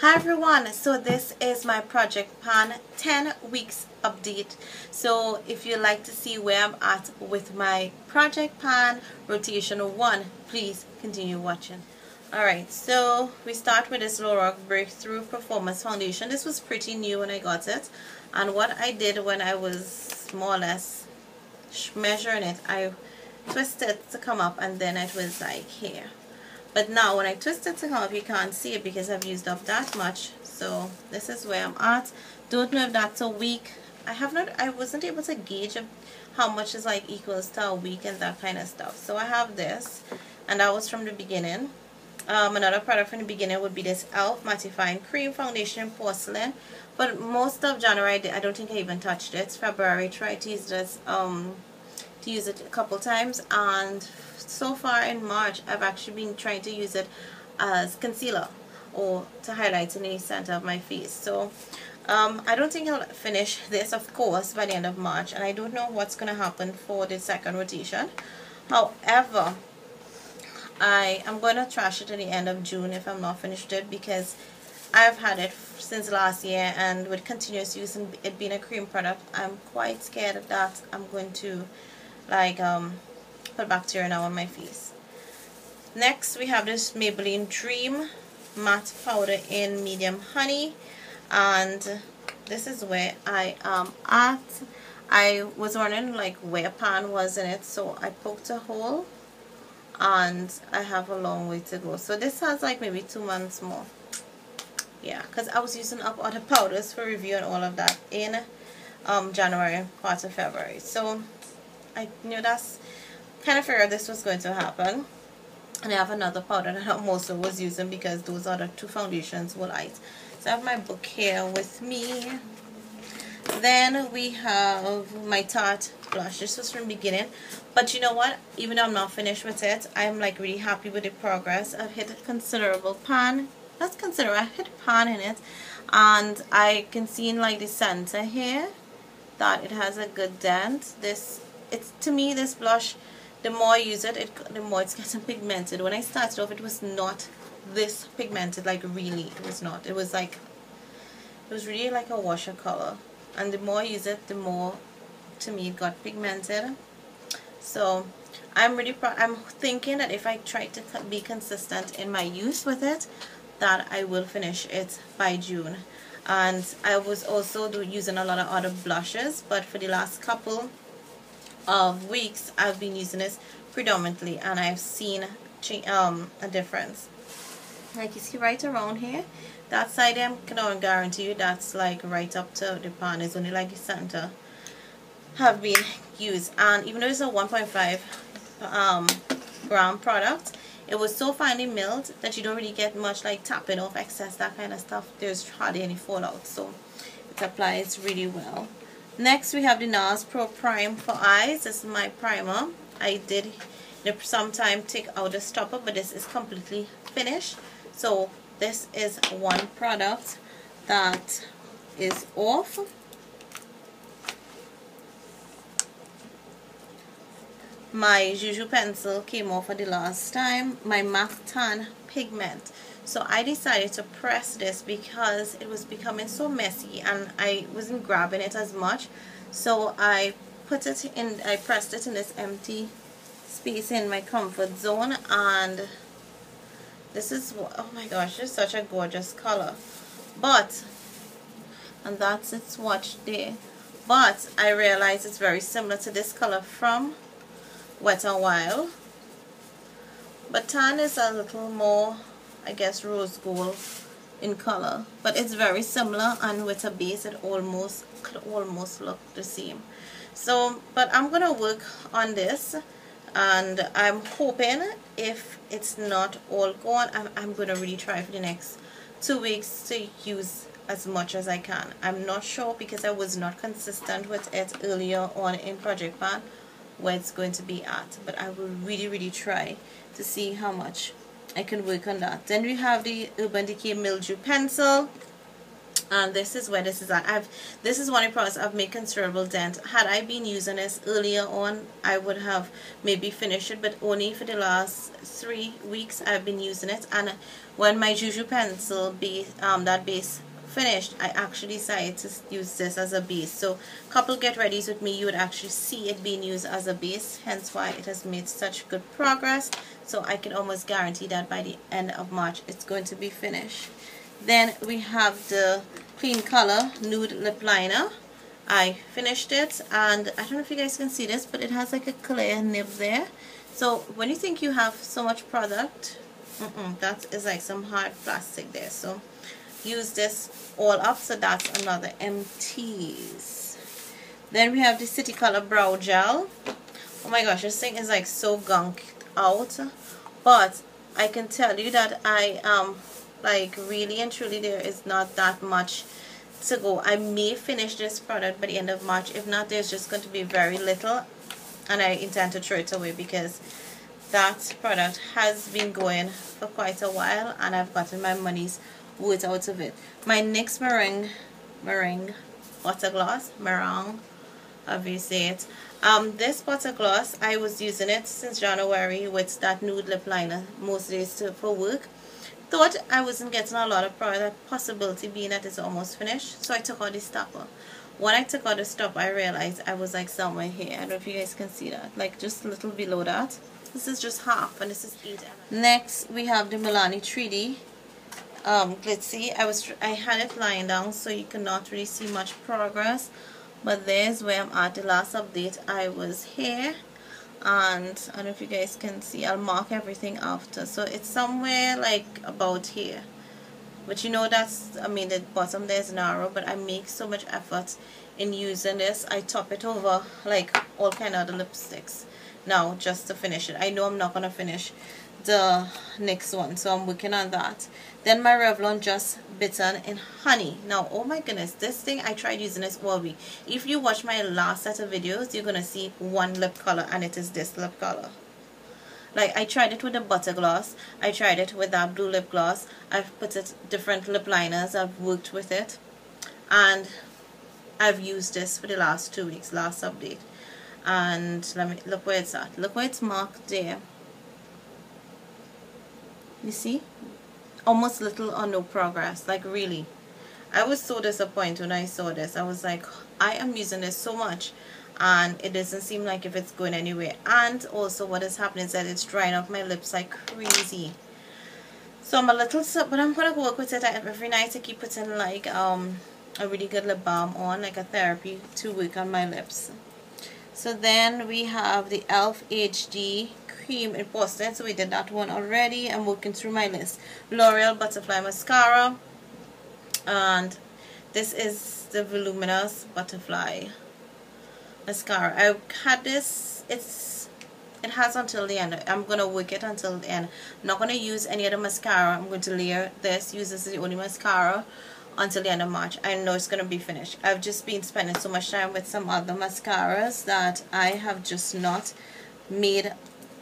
Hi everyone, so this is my Project Pan 10 weeks update. So if you'd like to see where I'm at with my Project Pan rotation 1, please continue watching. Alright, so we start with this Lorac Breakthrough Performance Foundation. This was pretty new when I got it, and what I did when I was more or less measuring it, I twisted it to come up and then it was like here. But now when I twist it to come up, you can't see it because I've used up that much. So this is where I'm at. Don't know if that's a week. I wasn't able to gauge how much is like equals to a week and that kind of stuff. So I have this, and that was from the beginning. Another product from the beginning would be this e.l.f. Mattifying Cream Foundation in Porcelain. But most of January, I don't think I even touched it. February, tried to use this, to use it a couple times, and so far in March I've actually been trying to use it as concealer or to highlight in the center of my face. So I don't think I'll finish this, of course, by the end of March, and I don't know what's going to happen for the second rotation. However, I am going to trash it at the end of June if I'm not finished it, because I've had it since last year, and with continuous use and it being a cream product, I'm quite scared that I'm going to put bacteria now on my face. Next we have this Maybelline Dream Matte Powder in Medium Honey, and this is where I am at. I was wondering like where pan was in it, so I poked a hole and I have a long way to go. So this has like maybe 2 months more. Yeah, because I was using up other powders for review and all of that in January, part of February. So I knew that's kind of figured this was going to happen. And I have another powder that I also was using because those other two foundations were light. So I have my book here with me. Then we have my Tarte blush. This was from the beginning, but you know what, even though I'm not finished with it, I'm like really happy with the progress. I've hit a considerable pan. That's considerable. I hit pan in it, and I can see in like the center here that it has a good dent. To me, this blush, the more I use it, the more it's getting pigmented. When I started off, it was not this pigmented, like really, it was not. It was really like a washer color, and the more I use it, the more, to me, it got pigmented. So I'm really proud. I'm thinking that if I try to be consistent in my use with it, that I will finish it by June. And I was also using a lot of other blushes, but for the last couple of weeks I've been using this predominantly, and I've seen a difference. Like you see right around here, that side I can guarantee you that's like right up to the pan. It's only like the center have been used, and even though it's a 1.5 gram product, it was so finely milled that you don't really get much like tapping off excess, that kind of stuff. There's hardly any fallout, so it applies really well. Next we have the NARS Pro Prime for Eyes. This is my primer. I did sometime take out the stopper, but this is completely finished. So this is one product that is off. My Juju pencil came off at the last time. My MAC Tan pigment. So I decided to press this because it was becoming so messy and I wasn't grabbing it as much. So I pressed it in this empty space in my comfort zone, and this is, oh my gosh, this is such a gorgeous color. And that's its swatch there. But I realized it's very similar to this color from Wet n Wild, but tan is a little more, I guess, rose gold in color, but it's very similar, and with a base it could almost look the same. So but I'm gonna work on this, and I'm hoping if it's not all gone, I'm gonna really try for the next 2 weeks to use as much as I can. I'm not sure because I was not consistent with it earlier on in Project Pan where it's going to be at, but I will really try to see how much I can work on that. Then we have the Urban Decay Mildew pencil. and this is where this is at. This is one of the products I've made considerable dent. Had I been using this earlier on, I would have maybe finished it, but only for the last 3 weeks I've been using it. And when my Juju pencil base, that base finished, I actually decided to use this as a base. So couple get readies with me, you would actually see it being used as a base, hence why it has made such good progress. So I can almost guarantee that by the end of March it's going to be finished. Then we have the Clean Color Nude Lip Liner. I finished it, and I don't know if you guys can see this, but it has like a clear nib there. So when you think you have so much product, that is like some hard plastic there. So use this all up, so that's another empties. Then we have the City Color Brow Gel. Oh my gosh, this thing is like so gunked out, but I can tell you that I am like really and truly, there is not that much to go. I may finish this product by the end of March. If not, there's just going to be very little, and I intend to throw it away because that product has been going for quite a while and I've gotten my money's worth out of it. My NYX Meringue Butter Gloss, Meringue, however you say it. This butter gloss, I was using it since January with that nude lip liner most days for work. Thought I wasn't getting a lot of product, possibility being that it's almost finished, so I took out the stopper. When I took out the stopper, I realized I was like somewhere here. I don't know if you guys can see that, like just a little below that. This is just half, and this is 8 ml. Next we have the Milani 3D Glitzy. I had it lying down, so you cannot really see much progress, but there's where I'm at. The last update I was here, and I don't know if you guys can see, I'll mark everything after, so it's somewhere like about here, but you know that's, I mean the bottom there is narrow, but I make so much effort in using this. I top it over like all kind of other lipsticks now just to finish it. I know I'm not gonna finish the next one, so I'm working on that. Then my Revlon Just Bitten in Honey. Now, oh my goodness, this thing, I tried using this all week. If you watch my last set of videos, you're gonna see one lip color, and it is this lip color. Like, I tried it with the butter gloss, I tried it with that blue lip gloss, I've put it different lip liners, I've worked with it, and I've used this for the last 2 weeks, last update. And let me look where it's at. Look where it's marked there. You see? Almost little or no progress. Like, really, I was so disappointed when I saw this. I was like, I am using this so much and it doesn't seem like if it's going anywhere. And also what is happening is that it's drying off my lips like crazy. So I'm a little, but I'm gonna work with it every night. I keep putting like a really good lip balm on, like a therapy to work on my lips. So then we have the e.l.f. HD Cream in Porcelain. So we did that one already. I'm working through my list. L'Oreal Butterfly Mascara. And this is the Voluminous Butterfly Mascara. I had this, it has until the end. I'm going to work it until the end. I'm not going to use any other mascara. I'm going to layer this. Use this as the only mascara until the end of March. I know it's going to be finished. I've just been spending so much time with some other mascaras that I have just not made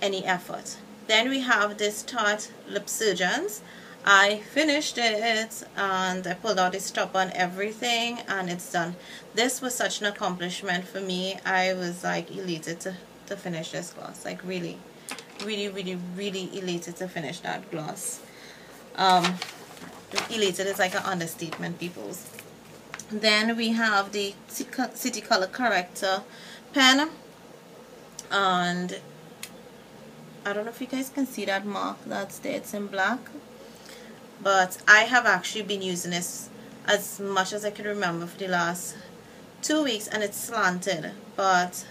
any effort. Then we have this Tarte Lip Surgeons. I finished it and I pulled out the stopper and everything and it's done. This was such an accomplishment for me. I was like elated to finish this gloss. Like really elated to finish that gloss. Elated is like an understatement, peoples. Then we have the City Color Corrector pen, and I don't know if you guys can see that mark that's there, it's in black, but I have actually been using this as much as I can remember for the last 2 weeks, and it's slanted, but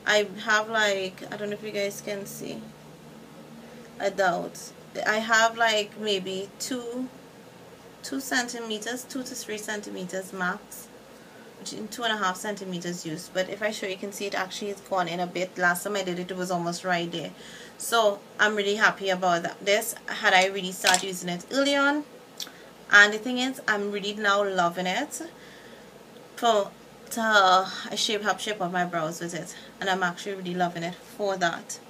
I have like, I don't know if you guys can see, I doubt. I have like maybe 2 centimeters, 2 to 3 centimeters max, which in 2.5 centimeters used. But if I show you can see it actually it's gone in a bit. Last time I did it, it was almost right there. So I'm really happy about that. This, had I really started using it early on, and the thing is, I'm really now loving it for help shape up my brows with it, and I'm actually really loving it for that.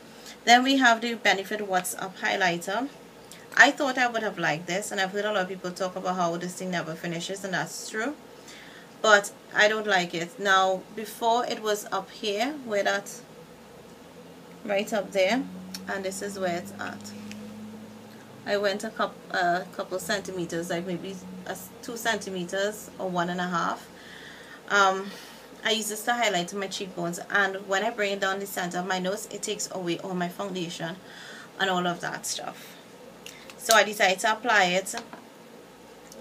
Then we have the Benefit What's Up highlighter. I thought I would have liked this, and I've heard a lot of people talk about how this thing never finishes, and that's true. But I don't like it. Now, before it was up here, where that's right up there, and this is where it's at. I went a couple centimeters, like maybe 2 centimeters or 1.5. I use this to highlight my cheekbones, and when I bring it down the center of my nose, it takes away all my foundation and all of that stuff. So I decided to apply it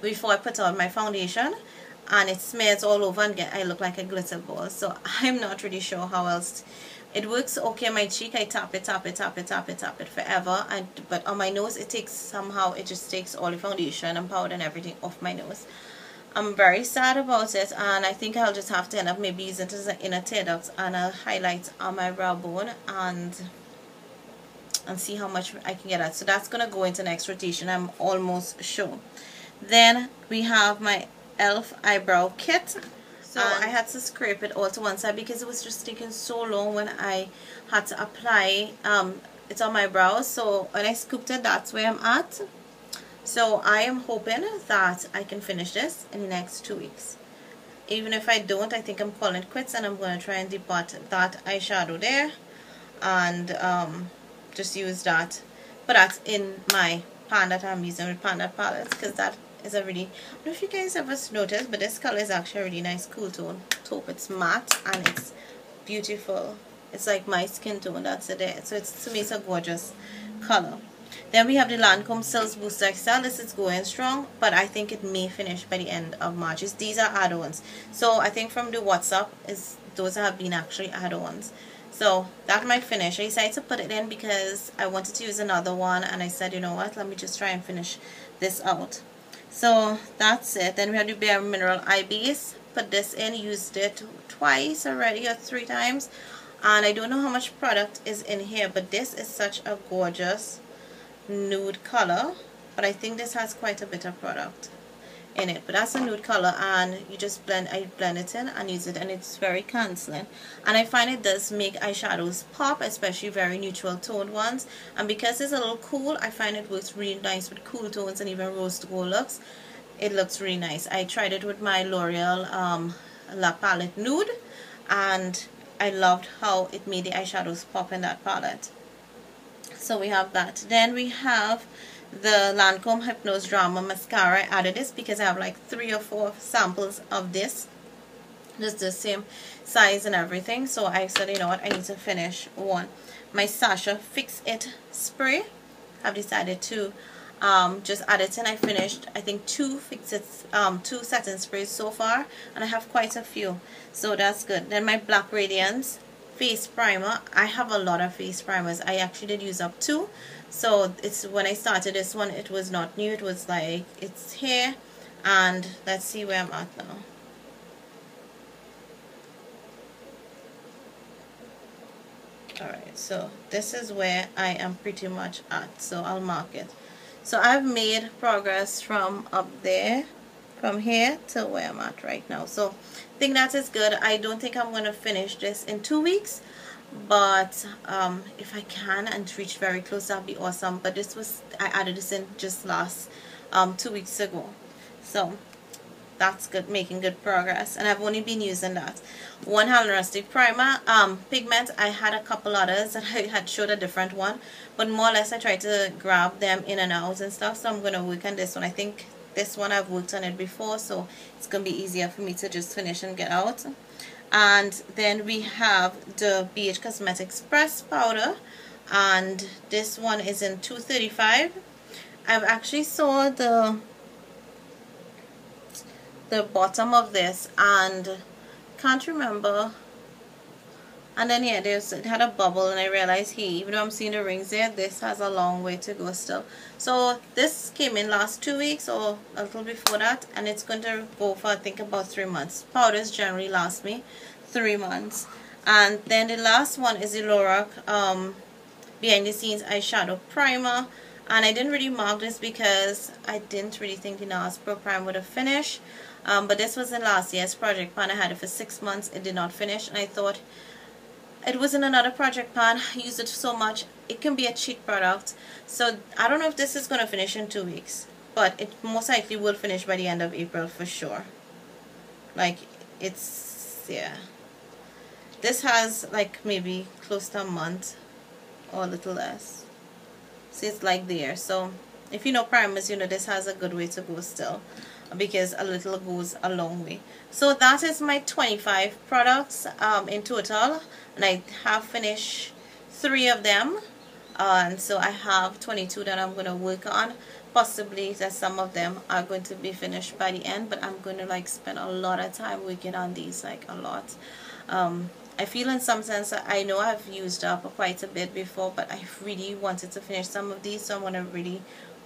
before I put on my foundation, and it smears all over and I look like a glitter ball. So I'm not really sure how else it works. Okay, my cheek, I tap it forever, but on my nose it takes, somehow it just takes all the foundation and powder and everything off my nose. I'm very sad about it, and I think I'll just have to end up maybe using it as an inner tear duct and a highlight on my brow bone, and see how much I can get at. So that's gonna go into next rotation, I'm almost sure. Then we have my e.l.f. eyebrow kit. So I had to scrape it all to one side because it was just taking so long when I had to apply it on my brows. So when I scooped it, that's where I'm at. So I am hoping that I can finish this in the next 2 weeks. Even if I don't, I think I'm calling it quits, and I'm going to try and depart that eyeshadow there and just use that. But that's in my pan that I'm using with Panda palettes, because that is a really, I don't know if you guys ever noticed, but this color is actually a really nice cool tone taupe. It's matte and it's beautiful. It's like my skin tone, that's it there. So it's, to me, it's a gorgeous color. Then we have the Lancome Silks Booster XL. This is going strong, but I think it may finish by the end of March. These are add-ons. So I think from the WhatsApp, those have been actually add-ons. So that might finish. I decided to put it in because I wanted to use another one, and I said, you know what, let me just try and finish this out. So that's it. Then we have the Bare Mineral Eye Base. Put this in, used it twice already, or 3 times. And I don't know how much product is in here, but this is such a gorgeous nude color. But I think this has quite a bit of product in it. But that's a nude color, and you just I blend it in and use it, and it's very cancelling. And I find it does make eyeshadows pop, especially very neutral toned ones. And because it's a little cool, I find it works really nice with cool tones and even rose to gold looks. It looks really nice. I tried it with my L'Oreal La Palette Nude, and I loved how it made the eyeshadows pop in that palette. So we have that. Then we have the Lancome Hypnose Drama Mascara. I added this because I have like 3 or 4 samples of this. Just the same size and everything. So I said, you know what, I need to finish one. My Sasha Fix It spray. I've decided to just add it in. I finished, I think, 2 setting sprays so far, and I have quite a few. So that's good. Then my Black Radiance face primer. I have a lot of face primers. I actually did use up 2. So it's, when I started this one, it was not new. It was like, it's here, and let's see where I'm at now. Alright, so this is where I am pretty much at. So I'll mark it. So I've made progress from up there, from here to where I'm at right now. So I think that is good. I don't think I'm going to finish this in 2 weeks. But if I can and reach very close, that'd be awesome. But this was, I added this in just last 2 weeks ago, so that's good, making good progress. And I've only been using that one Helen Rustic primer. Pigment, I had a couple others that I had showed a different one, but more or less I tried to grab them in and out and stuff. So I'm gonna work on this one. I think this one I've worked on it before, so it's gonna be easier for me to just finish and get out. And then we have the BH Cosmetics Press Powder, and this one is in 235. I've actually saw the bottom of this and can't remember. And then yeah, it had a bubble, and I realized, hey, even though I'm seeing the rings there, this has a long way to go still. So this came in last 2 weeks or a little before that, and it's going to go for, I think, about 3 months. Powders generally last me 3 months. And then the last one is the Lorac Behind the Scenes Eyeshadow Primer. And I didn't really mark this because I didn't really think the NARS Pro Prime would have finished. But this was in last year's project pan. I had it for 6 months. It did not finish, and I thought it was in another project pan. I used it so much, it can be a cheap product. So I don't know if this is going to finish in 2 weeks, but it most likely will finish by the end of April for sure. Like, it's, yeah, this has like maybe close to a month or a little less. See, it's like there. So if you know primers, you know this has a good way to go still, because a little goes a long way. So that is my 25 products in total, and I have finished 3 of them, and so I have 22 that I'm going to work on. Possibly that some of them are going to be finished by the end, but I'm going to like spend a lot of time working on these, like a lot. I feel in some sense I know I've used up quite a bit before, but I really wanted to finish some of these, so I'm going to really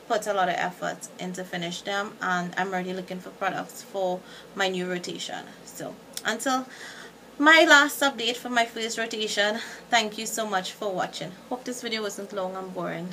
put a lot of effort into finish them, and I'm already looking for products for my new rotation. So until my last update for my first rotation, thank you so much for watching. Hope this video wasn't long and boring.